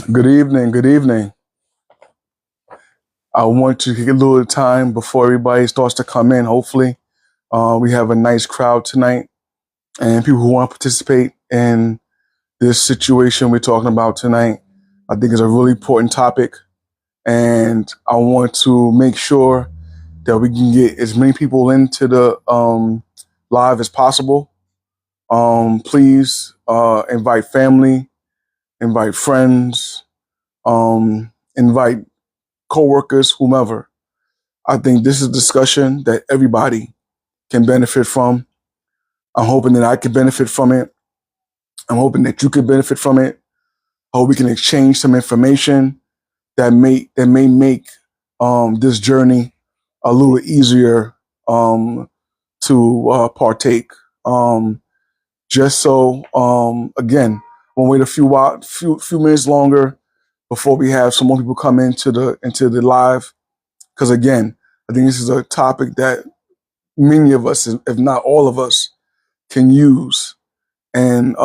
Good evening. Good evening. I want to take a little time before everybody starts to come in. Hopefully, we have a nice crowd tonight and people who want to participate in this situation we're talking about tonight. I think it's a really important topic, and I want to make sure that we can get as many people into the live as possible. Please invite family, invite friends, invite coworkers, whomever. I think this is a discussion that everybody can benefit from. I'm hoping that I can benefit from it. I'm hoping that you can benefit from it. I hope we can exchange some information that may make this journey a little easier to partake. Um, just so again, we'll wait a few minutes longer before we have some more people come into the live. Because again, I think this is a topic that many of us, if not all of us, can use and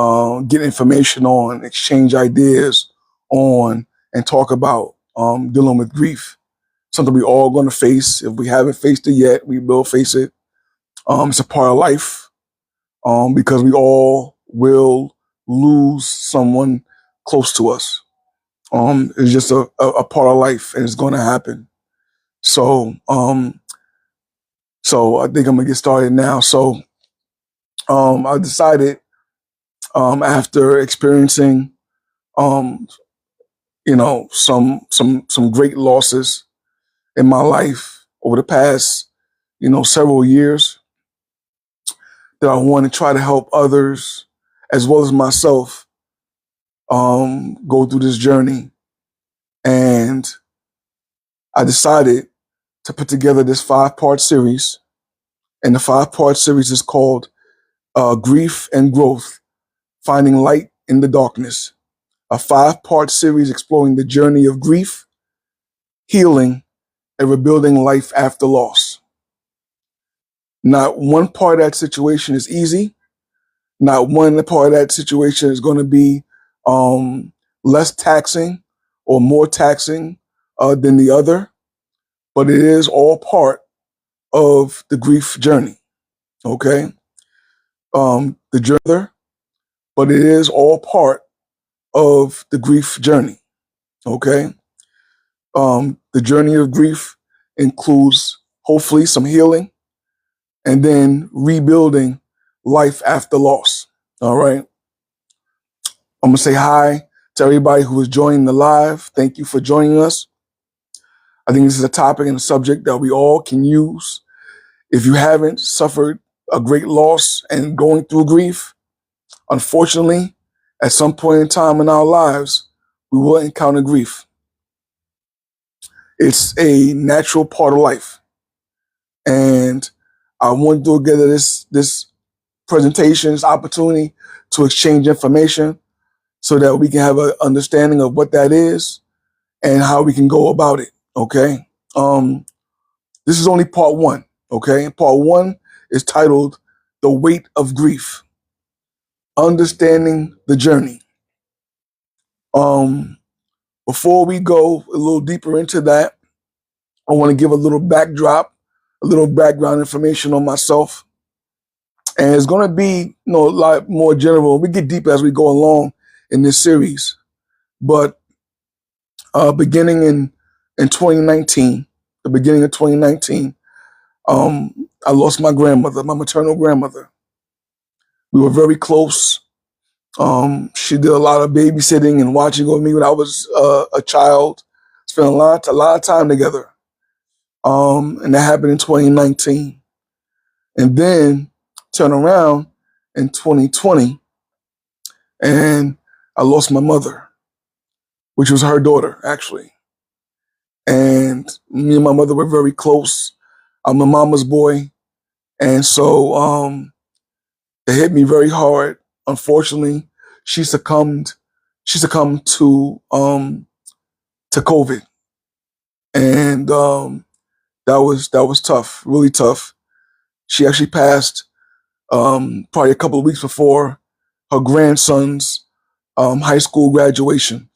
get information on, exchange ideas on, and talk about dealing with grief. Something we all going to face. If we haven't faced it yet, we will face it. It's a part of life because we all will lose someone close to us. It's just a part of life, and it's going to happen. So, so I think I'm gonna get started now. So, I decided after experiencing um, some great losses in my life over the past several years, that I want to try to help others as well as myself go through this journey. And I decided to put together this 5-part series, and the 5-part series is called "Grief and Growth: Finding Light in the Darkness." A 5-part series exploring the journey of grief, healing, and rebuilding life after loss. Not one part of that situation is easy. Not one part of that situation is going to be um, less taxing or more taxing than the other, but it is all part of the grief journey. Okay, the journey, but it is all part of the grief journey. Okay, the journey of grief includes hopefully some healing and then rebuilding life after loss. All right. I'm going to say hi to everybody who is joining the live. Thank you for joining us. I think this is a topic and a subject that we all can use. If you haven't suffered a great loss and going through grief, unfortunately, at some point in time in our lives, we will encounter grief. It's a natural part of life. And I want to do together this presentation, this opportunity to exchange information so that we can have an understanding of what that is and how we can go about it. Okay. This is only part one. Okay. Part one is titled "The Weight of Grief: Understanding the Journey." Um, Before we go a little deeper into that, I want to give a little backdrop, a little background information on myself. And it's going to be a lot more general. We get deep as we go along in this series. But beginning in 2019, the beginning of 2019, I lost my grandmother, my maternal grandmother. We were very close. She did a lot of babysitting and watching over me when I was a child. Spent a lot of time together. And that happened in 2019. And then turn around in 2020, and I lost my mother, which was her daughter, actually. And me and my mother were very close. I'm a mama's boy. And so it hit me very hard. Unfortunately, she succumbed. She succumbed to COVID. And that was tough, really tough. She actually passed probably a couple of weeks before her grandson's high school graduation.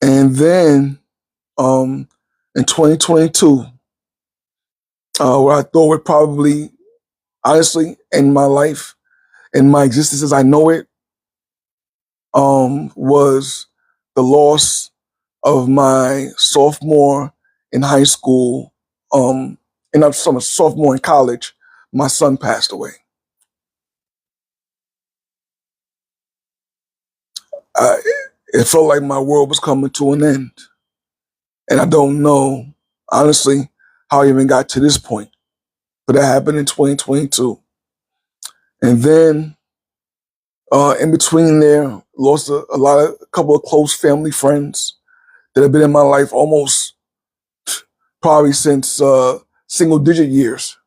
And then um, in 2022, what I thought would probably, honestly, in my life, in my existence as I know it, was the loss of my sophomore in high school, and I'm sophomore in college. My son passed away. I, it felt like my world was coming to an end, and I don't know, honestly, how I even got to this point. But that happened in 2022, and then in between there, lost a couple of close family friends that have been in my life almost probably since single digit years,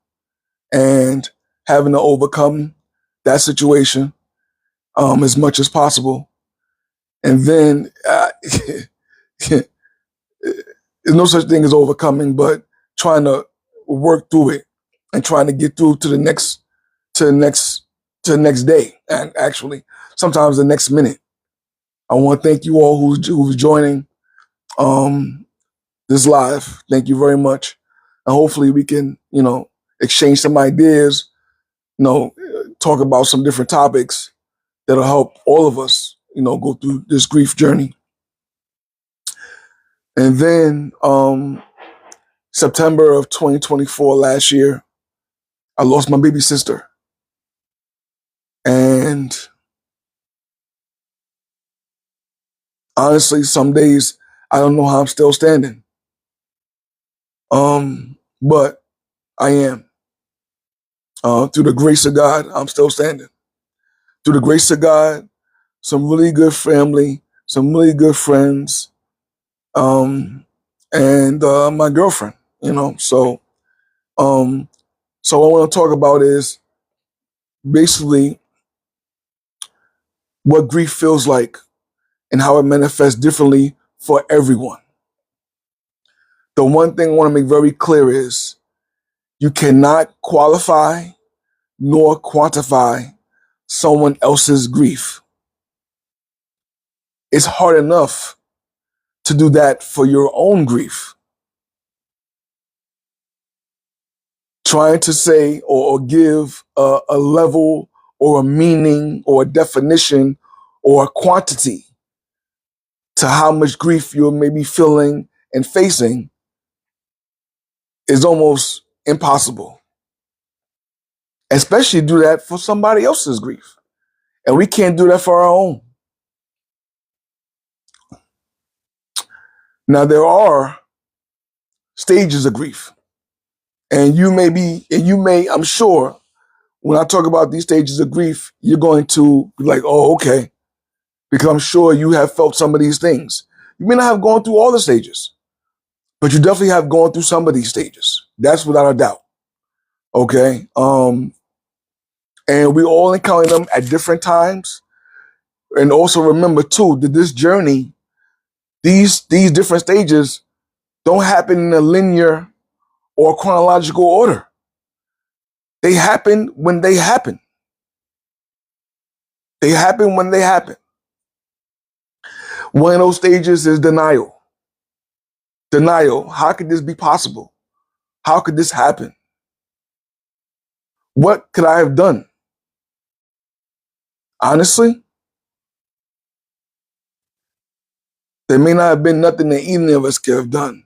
and having to overcome that situation as much as possible. And then there's no such thing as overcoming, but trying to work through it and trying to get through to the next, to the next, to the next day, and actually sometimes the next minute. I want to thank you all who's joining this live. Thank you very much, and hopefully we can, exchange some ideas, talk about some different topics that'll help all of us, go through this grief journey. And then September of 2024 last year, I lost my baby sister. And honestly, some days I don't know how I'm still standing. But I am. Through the grace of God, I'm still standing. Through the grace of God, some really good family, some really good friends, and my girlfriend, So, um, so what I want to talk about is basically what grief feels like and how it manifests differently for everyone. The one thing I want to make very clear is you cannot qualify nor quantify someone else's grief. It's hard enough to do that for your own grief. Trying to say or give a level or a meaning or a definition or a quantity to how much grief you're maybe feeling and facing is almost impossible. Especially do that for somebody else's grief. And we can't do that for our own. Now, there are stages of grief. And I'm sure, when I talk about these stages of grief, you're going to be like, oh, okay. Because I'm sure you have felt some of these things. You may not have gone through all the stages, but you definitely have gone through some of these stages. That's without a doubt. Okay. And we all encounter them at different times. And also remember too that this journey, these different stages don't happen in a linear or chronological order. They happen when they happen. They happen when they happen. One of those stages is denial. Denial. How could this be possible? How could this happen? What could I have done? Honestly, there may not have been nothing that either of us could have done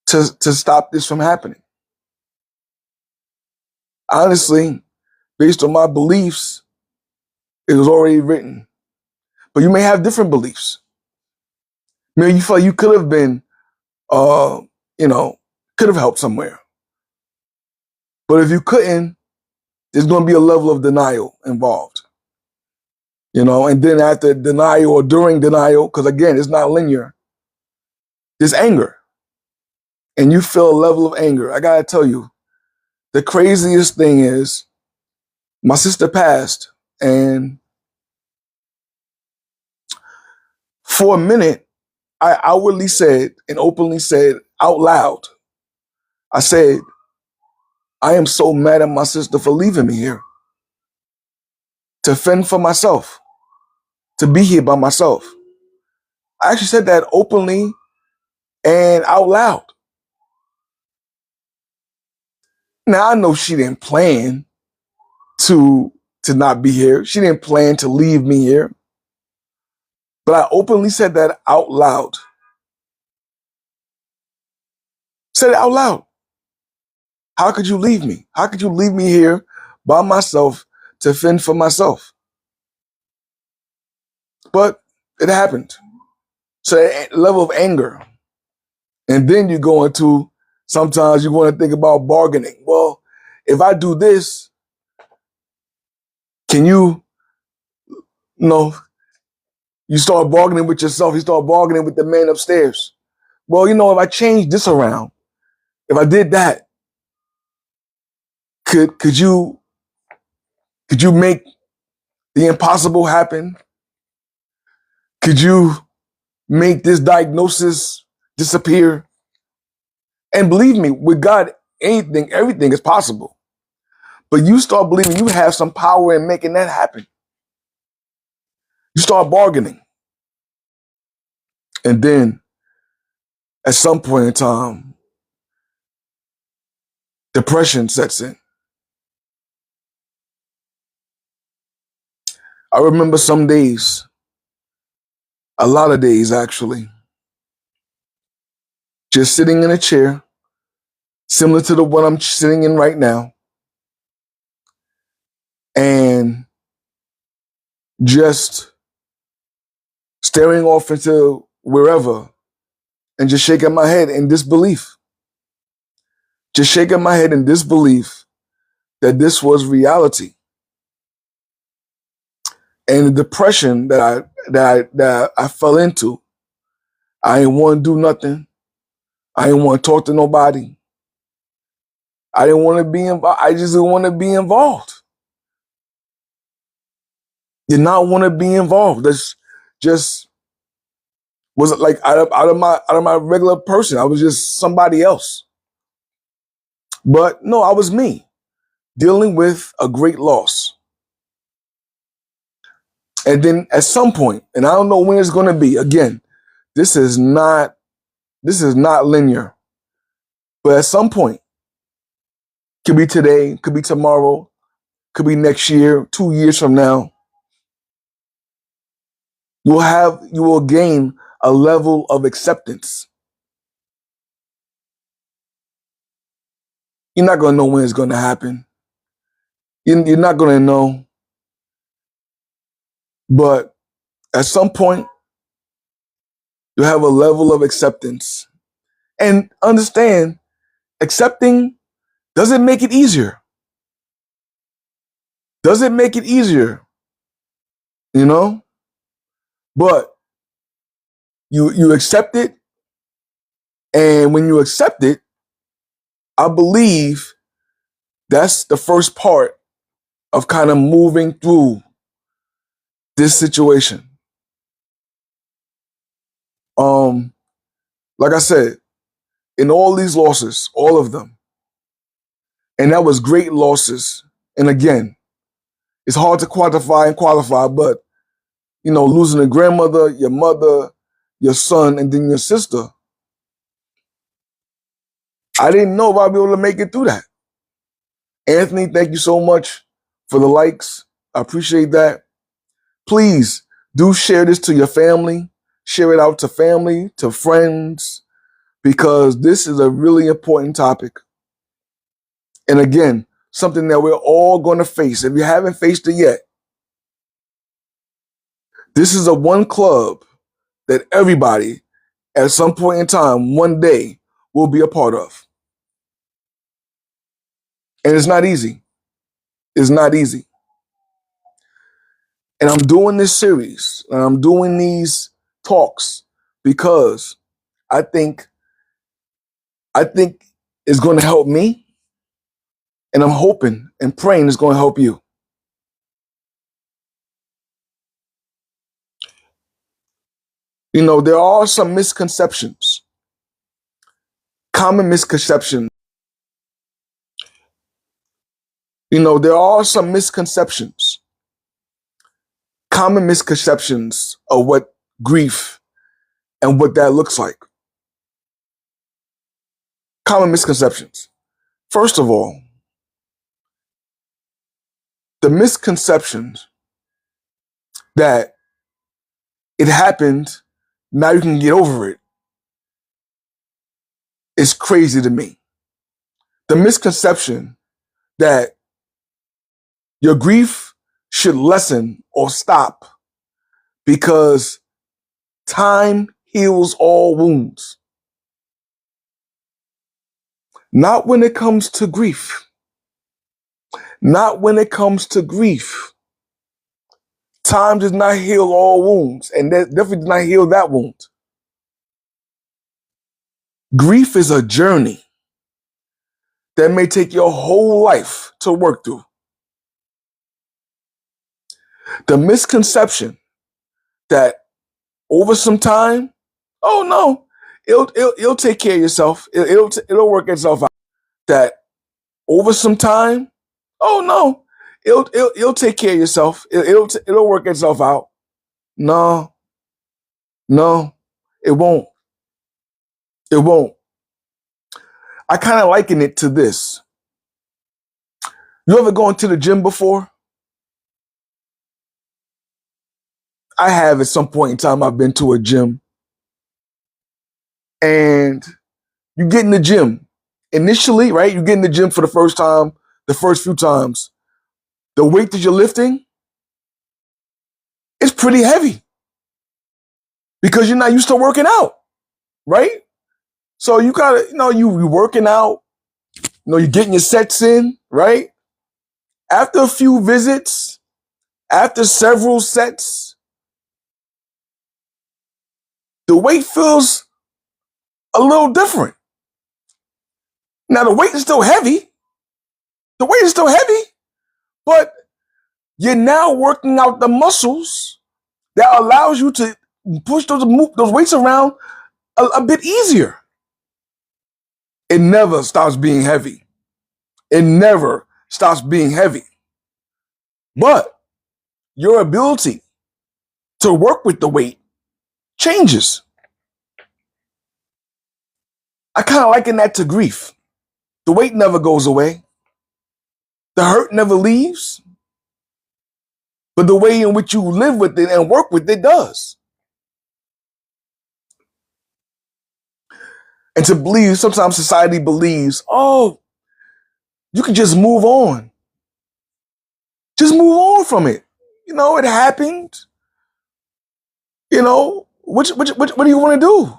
to stop this from happening. Honestly, based on my beliefs, it was already written. But you may have different beliefs. Maybe you feel like you could have been, uh, could have helped somewhere. But if you couldn't, there's going to be a level of denial involved. And then after denial or during denial, because again, it's not linear, there's anger. And you feel a level of anger. I got to tell you, the craziest thing is my sister passed, and for a minute, I outwardly said and openly said out loud, I said, I am so mad at my sister for leaving me here to fend for myself, to be here by myself. I actually said that openly and out loud. Now I know she didn't plan to not be here. She didn't plan to leave me here. But I openly said that out loud. Said it out loud. How could you leave me? How could you leave me here by myself to fend for myself? But it happened. So that level of anger. And then you go into, sometimes you want to think about bargaining. Well, if I do this, can you know, you start bargaining with yourself. You start bargaining with the man upstairs. Well, if I change this around, if I did that, could you make the impossible happen? Could you make this diagnosis disappear? And believe me, with God, everything is possible. But you start believing you have some power in making that happen. You start bargaining. And then at some point in time, depression sets in. I remember some days, a lot of days actually, just sitting in a chair, similar to the one I'm sitting in right now, and just staring off into wherever and just shaking my head in disbelief. Just shaking my head in disbelief that this was reality. And the depression that I fell into, I didn't want to do nothing. I didn't want to talk to nobody. I didn't want to be involved. I just didn't want to be involved. Did not want to be involved. That's just was like out of my regular person. I was just somebody else. But no, I was me dealing with a great loss. And then at some point, and I don't know when it's going to be. Again, this is not linear. But at some point, could be today, could be tomorrow, could be next year, 2 years from now, you will gain a level of acceptance. You're not going to know when it's going to happen. You're not going to know. But at some point, you have a level of acceptance. And understand, accepting doesn't make it easier. Doesn't make it easier, you know? But you accept it. And when you accept it, I believe that's the first part of kind of moving through this situation. Like I said, in all these losses, all of them, and that was great losses. And again, it's hard to quantify and qualify, but losing a grandmother, your mother, your son, and then your sister, I didn't know if I'd be able to make it through that. Anthony, thank you so much for the likes. I appreciate that. Please do share this to your family. Share it out to family, to friends, because this is a really important topic. And again, something that we're all going to face. If you haven't faced it yet, this is a one club that everybody at some point in time, one day, will be a part of. And it's not easy. It's not easy. And I'm doing this series and I'm doing these talks because I think it's going to help me, and I'm hoping and praying it's going to help you. There are some misconceptions, common misconceptions. There are some common misconceptions of what grief and what that looks like. Common misconceptions. First of all, the misconceptions that it happened, now you can get over it, is crazy to me. The misconception that your grief should lessen or stop because time heals all wounds. Not when it comes to grief. Not when it comes to grief. Time does not heal all wounds, and that definitely does not heal that wound. Grief is a journey that may take your whole life to work through. The misconception that over some time, oh no, it'll take care of yourself. It'll work itself out. That over some time, oh no, it'll take care of yourself. It'll work itself out. No, no, it won't. It won't. I kind of liken it to this. You ever gone to the gym before? I have at some point in time. I've been to a gym, and you get in the gym initially, right? You get in the gym for the first time, the first few times. The weight that you're lifting is pretty heavy because you're not used to working out, right? So you gotta, you working out, you're getting your sets in, right? After a few visits, after several sets, the weight feels a little different. Now the weight is still heavy. The weight is still heavy, but you're now working out the muscles that allows you to push those weights around a bit easier. It never stops being heavy. It never stops being heavy. But your ability to work with the weight changes. I kind of liken that to grief. The weight never goes away. The hurt never leaves. But the way in which you live with it and work with it does. And to believe, sometimes society believes, oh, you can just move on. Just move on from it. It happened. What do you want to do?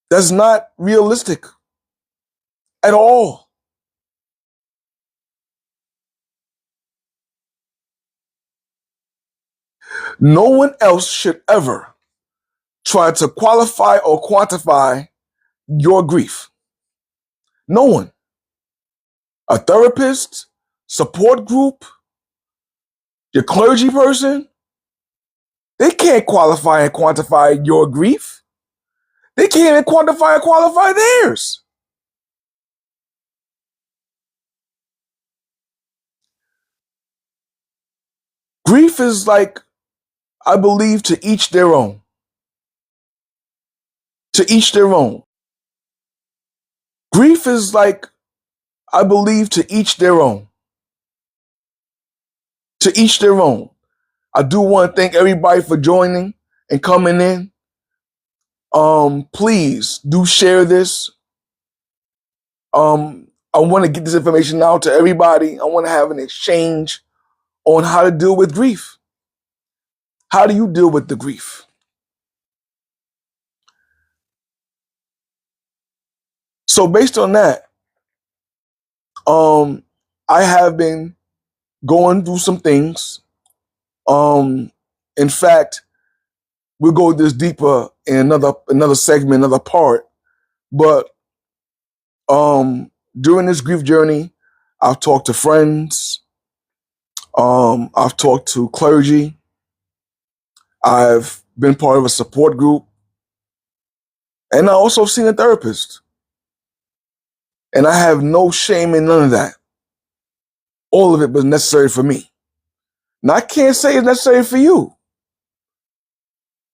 That's not realistic at all. No one else should ever try to qualify or quantify your grief. No one. A therapist, support group, your clergy person, they can't qualify and quantify your grief. They can't even quantify and qualify theirs. Grief is like, I believe, to each their own. To each their own. Grief is like, I believe, to each their own. To each their own. I do want to thank everybody for joining and coming in. Please do share this. I want to get this information out to everybody. I want to have an exchange on how to deal with grief. How do you deal with the grief? So based on that, I have been going through some things. In fact, we'll go this deeper in another segment, another part. But during this grief journey, I've talked to friends. I've talked to clergy. I've been part of a support group. And I also seen a therapist. And I have no shame in none of that. All of it was necessary for me. Now, I can't say it's necessary for you.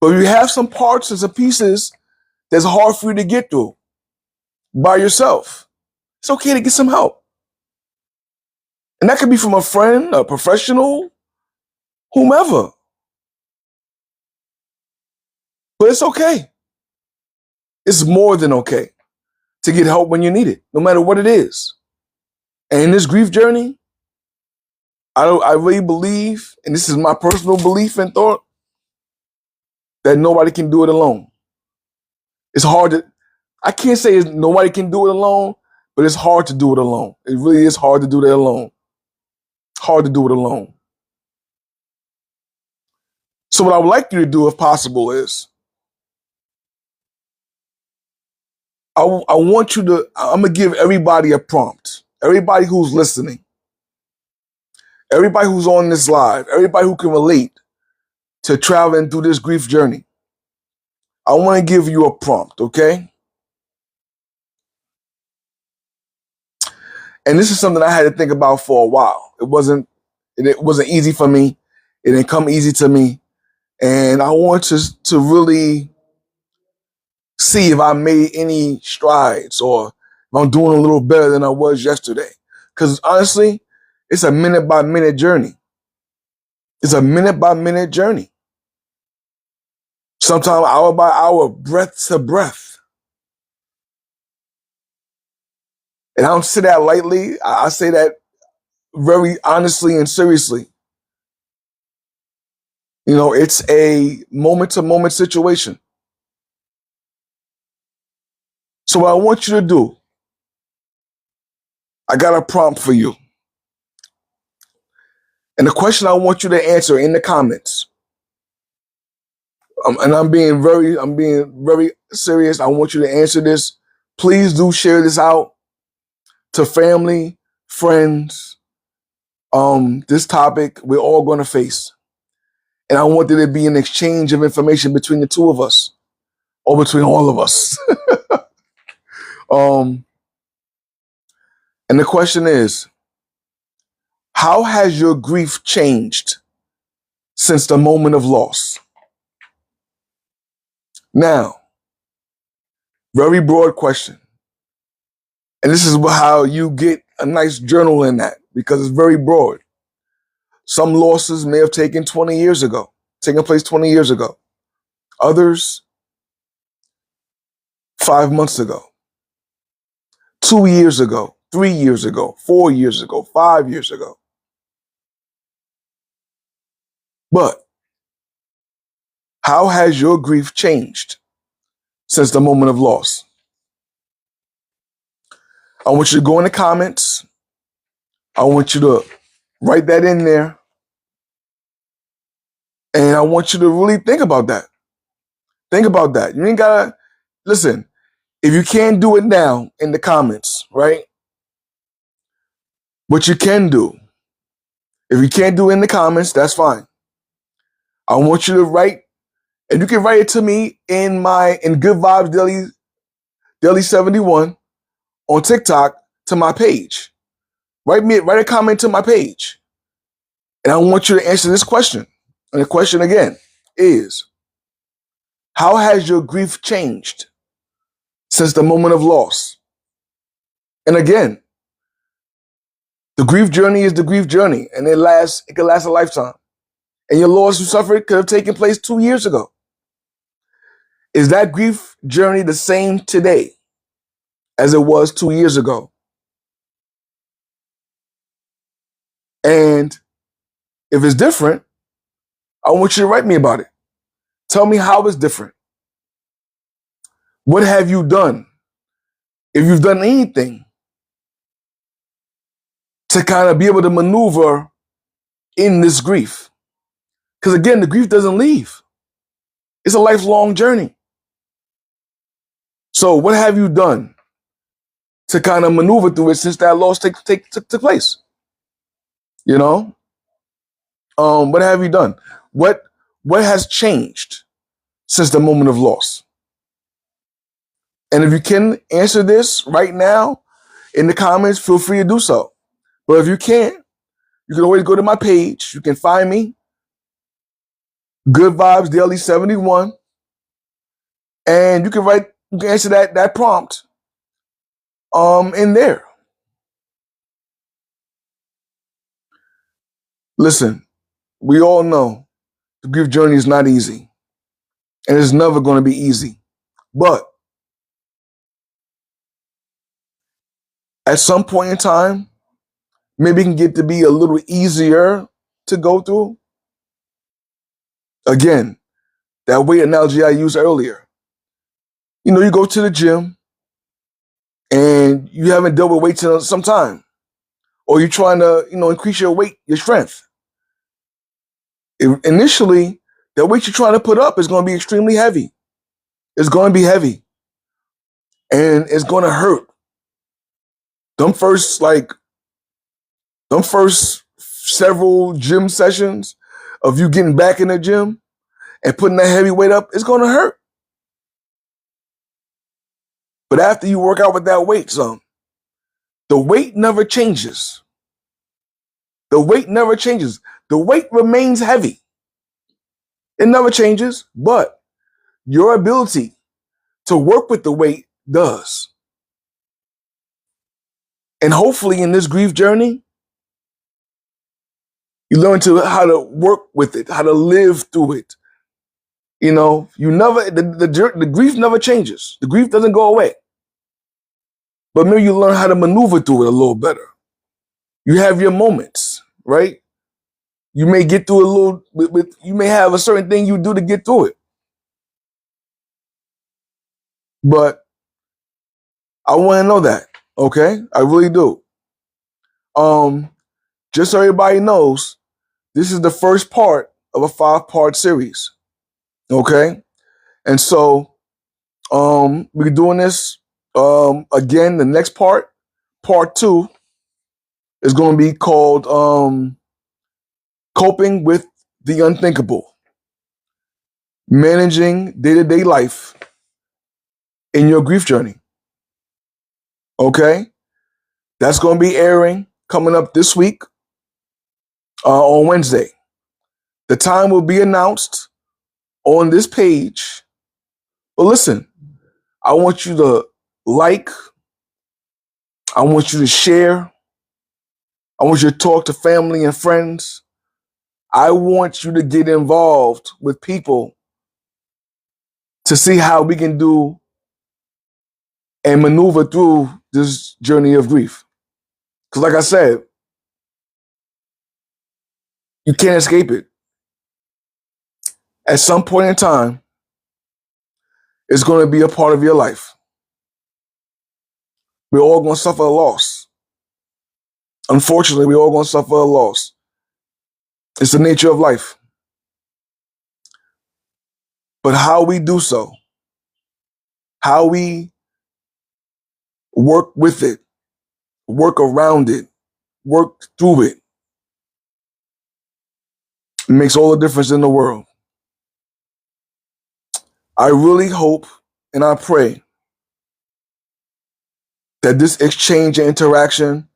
But you have some parts and some pieces that's hard for you to get through by yourself. It's okay to get some help. And that could be from a friend, a professional, whomever. But it's okay. It's more than okay to get help when you need it, no matter what it is. And in this grief journey, I really believe, and this is my personal belief and thought, that nobody can do it alone. It's hard to, I can't say nobody can do it alone, but it's hard to do it alone. It really is hard to do that alone. Hard to do it alone. So what I would like you to do, if possible, is I want you to, I'm going to give everybody a prompt. Everybody who's listening, everybody who's on this live, everybody who can relate to traveling through this grief journey. I want to give you a prompt, okay? And this is something I had to think about for a while. It wasn't easy for me. It didn't come easy to me. And I want to really see if I made any strides or if I'm doing a little better than I was yesterday. Because honestly, it's a minute by minute journey. It's a minute by minute journey. Sometimes hour by hour, breath to breath. And I don't say that lightly. I say that very honestly and seriously. You know, it's a moment to moment situation. So what I want you to do, I got a prompt for you. And the question I want you to answer in the comments, and I'm being very serious. I want you to answer this. Please do share this out to family, friends. This topic we're all going to face. And I want there to be an exchange of information between the two of us, or between all of us. And the question is, how has your grief changed since the moment of loss? Now, very broad question. And this is how you get a nice journal in that, because it's very broad. Some losses may have taken place 20 years ago. Others, 5 months ago, 2 years ago, 3 years ago, 4 years ago, 5 years ago. But how has your grief changed since the moment of loss? I want you to go in the comments. I want you to write that in there. And I want you to really think about that. Think about that. You ain't gotta, listen, if you can't do it now in the comments, right? What you can do, if you can't do it in the comments, that's fine. I want you to write, and you can write it to me in Good Vibes Daily 71 on TikTok to my page. Write a comment to my page. And I want you to answer this question. And the question again is, how has your grief changed since the moment of loss? And again, the grief journey is the grief journey, and it could last a lifetime. And your loss you suffered could have taken place 2 years ago. Is that grief journey the same today as it was 2 years ago? And if it's different, I want you to write me about it. Tell me how it's different. What have you done? If you've done anything to kind of be able to maneuver in this grief. Because again, the grief doesn't leave. It's a lifelong journey. So what have you done to kind of maneuver through it since that loss took place? You know? What have you done? What has changed since the moment of loss? And if you can answer this right now in the comments, feel free to do so. But if you can't, you can always go to my page. You can find me Good Vibes Daily 71. And you can answer that prompt in there. Listen, we all know the grief journey is not easy. And it's never going to be easy. But at some point in time, maybe it can get to be a little easier to go through. Again, that weight analogy I used earlier. You go to the gym and you haven't dealt with weights in some time, or you're trying to, increase your weight, your strength. Initially, the weight you're trying to put up is going to be extremely heavy. It's going to be heavy, and it's going to hurt. Them first, several gym sessions of you getting back in the gym and putting that heavy weight up, it's going to hurt. But after you work out with that weight, the weight never changes. The weight never changes. The weight remains heavy. It never changes, but your ability to work with the weight does. And hopefully in this grief journey, you learn how to work with it, how to live through it. The grief never changes. The grief doesn't go away. But maybe you learn how to maneuver through it a little better. You have your moments, right? You may get through a little, you may have a certain thing you do to get through it. But I want to know that, okay? I really do. Just so everybody knows, this is the first part of a 5-part series, okay? And so we're doing this again. The next part 2, is going to be called Coping with the Unthinkable, Managing Day-to-Day Life in Your Grief Journey. Okay? That's going to be airing coming up this week on Wednesday. The time will be announced on this page. But listen, I want you to like, I want you to share, I want you to talk to family and friends. I want you to get involved with people to see how we can do and maneuver through this journey of grief. Because like I said, you can't escape it. At some point in time, it's going to be a part of your life. We're all going to suffer a loss. Unfortunately, we're all going to suffer a loss. It's the nature of life. But how we do so, how we work with it, work around it, work through it, makes all the difference in the world. I really hope and I pray that this exchange and interaction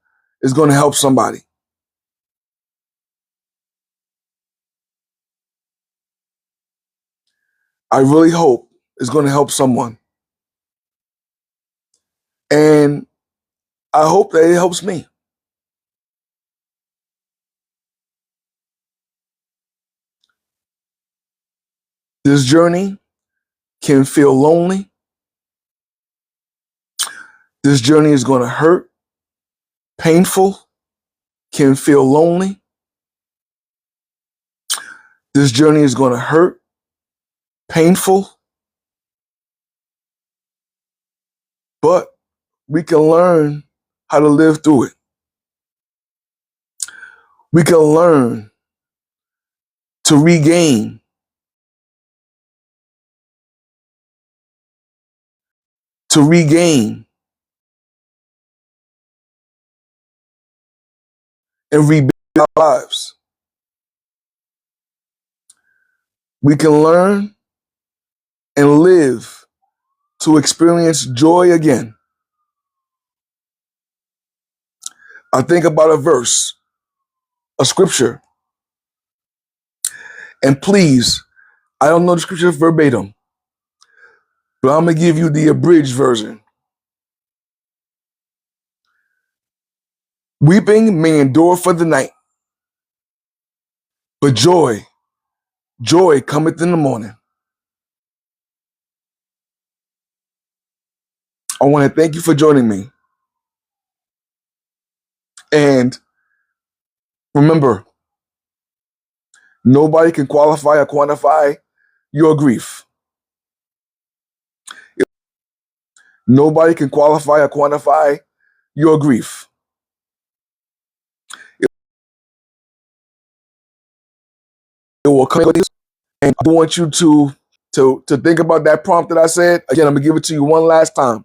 is going to help somebody. I really hope it's going to help someone. And I hope that it helps me. This journey can feel lonely. This journey is going to hurt, painful, can feel lonely. This journey is going to hurt, painful, but we can learn how to live through it. We can learn to regain and rebuild our lives. We can learn and live to experience joy again. I think about a verse, a scripture, and please I don't know the scripture verbatim, but I'm going to give you the abridged version. Weeping may endure for the night, but joy cometh in the morning. I want to thank you for joining me. And remember, nobody can qualify or quantify your grief. Nobody can qualify or quantify your grief. It will come, and I want you to think about that prompt that I said. Again, I'm gonna give it to you one last time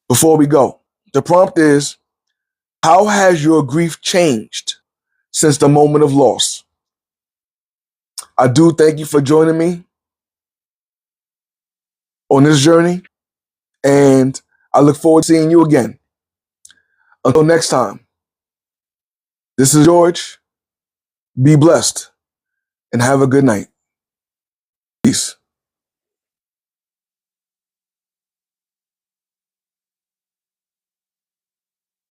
before we go. The prompt is, how has your grief changed since the moment of loss? I do thank you for joining me on this journey, and I look forward to seeing you again. Until next time, this is George. Be blessed and have a good night. Peace.